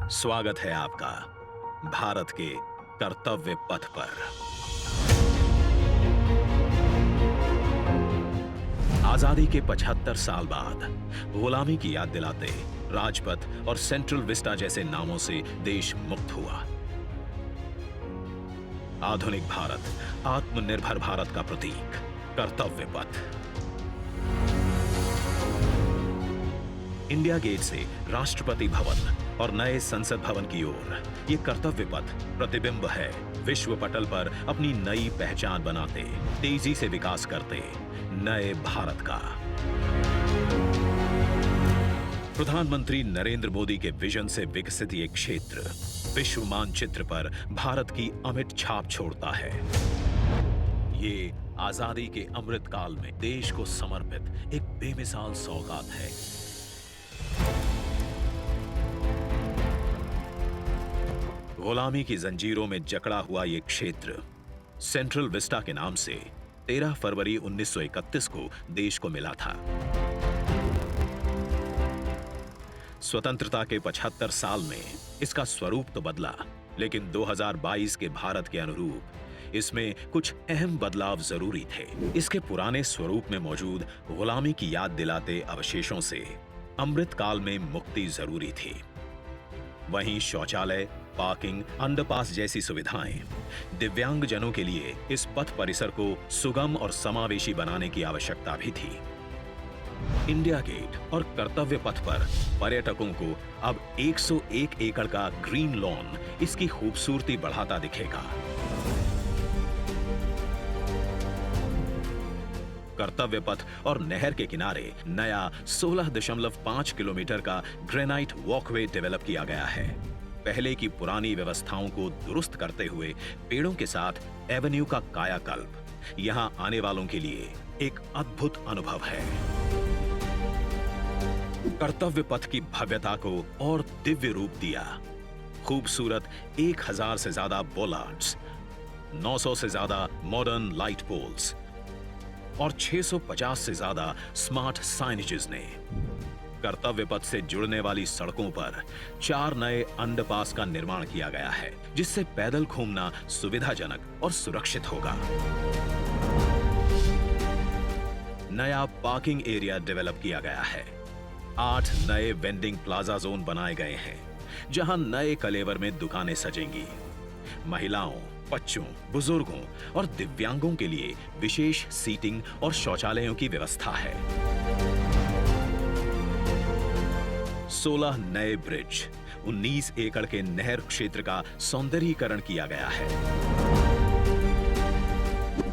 स्वागत है आपका भारत के कर्तव्य पथ पर। आजादी के 75 साल बाद गुलामी की याद दिलाते राजपथ और सेंट्रल विस्टा जैसे नामों से देश मुक्त हुआ। आधुनिक भारत, आत्मनिर्भर भारत का प्रतीक कर्तव्य पथ। इंडिया गेट से राष्ट्रपति भवन और नए संसद भवन की ओर ये कर्तव्य पथ प्रतिबिंब है विश्व पटल पर अपनी नई पहचान बनाते, तेजी से विकास करते नए भारत का। प्रधानमंत्री नरेंद्र मोदी के विजन से विकसित ये क्षेत्र विश्व मानचित्र पर भारत की अमिट छाप छोड़ता है। ये आजादी के अमृत काल में देश को समर्पित एक बेमिसाल सौगात है। गुलामी की जंजीरों में जकड़ा हुआ ये क्षेत्र सेंट्रल विस्टा के नाम से 13 फरवरी 1931 को देश को मिला था। स्वतंत्रता के 75 साल में इसका स्वरूप तो बदला, लेकिन 2022 के भारत के अनुरूप इसमें कुछ अहम बदलाव जरूरी थे। इसके पुराने स्वरूप में मौजूद गुलामी की याद दिलाते अवशेषों से अमृत काल में मुक्ति जरूरी थी। वहीं शौचालय, पार्किंग, अंडरपास जैसी सुविधाएं, दिव्यांग जनों के लिए इस पथ परिसर को सुगम और समावेशी बनाने की आवश्यकता भी थी। इंडिया गेट और कर्तव्य पथ पर पर्यटकों को अब 101 एकड़ का ग्रीन लॉन इसकी खूबसूरती बढ़ाता दिखेगा। कर्तव्य पथ और नहर के किनारे नया 16.5 किलोमीटर का ग्रेनाइट वॉकवे डेवलप किया गया है। पहले की पुरानी व्यवस्थाओं को दुरुस्त करते हुए पेड़ों के साथ एवेन्यू का कायाकल्प यहां आने वालों के लिए एक अद्भुत अनुभव है। कर्तव्य पथ की भव्यता को और दिव्य रूप दिया। खूबसूरत 1000 से ज्यादा बोलार्ड्स, 900 से ज्यादा मॉडर्न लाइट पोल्स और 650 से ज्यादा स्मार्ट साइनेजेस ने कर्तव्य पथ से जुड़ने वाली सड़कों पर 4 नए अंडरपास का निर्माण किया गया है, जिससे पैदल घूमना सुविधाजनक और सुरक्षित होगा। नया पार्किंग एरिया डेवलप किया गया है। 8 नए वेंडिंग प्लाजा जोन बनाए गए हैं, जहां नए कलेवर में दुकानें सजेंगी। महिलाओं, बच्चों, बुजुर्गों और दिव्यांगों के लिए विशेष सीटिंग और शौचालयों की व्यवस्था है। 16 नए ब्रिज, 19 एकड़ के नहर क्षेत्र का सौंदर्यीकरण किया गया है।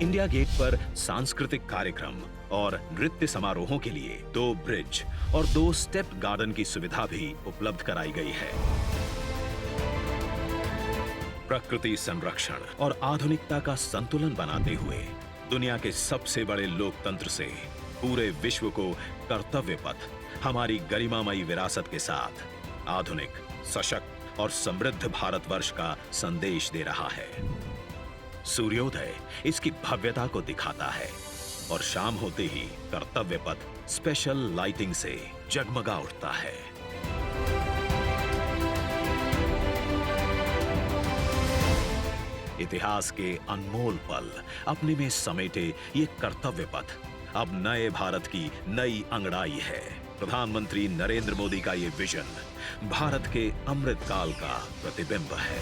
इंडिया गेट पर सांस्कृतिक कार्यक्रम और नृत्य समारोहों के लिए 2 ब्रिज और 2 स्टेप गार्डन की सुविधा भी उपलब्ध कराई गई है। प्रकृति संरक्षण और आधुनिकता का संतुलन बनाते हुए दुनिया के सबसे बड़े लोकतंत्र से पूरे विश्व को कर्तव्य पथ हमारी गरिमामयी विरासत के साथ आधुनिक, सशक्त और समृद्ध भारतवर्ष का संदेश दे रहा है। सूर्योदय इसकी भव्यता को दिखाता है और शाम होते ही कर्तव्य पथ स्पेशल लाइटिंग से जगमगा उठता है। इतिहास के अनमोल पल अपने में समेटे ये कर्तव्य पथ अब नए भारत की नई अंगड़ाई है। प्रधानमंत्री नरेंद्र मोदी का ये विजन भारत के अमृत काल का प्रतिबिंब है।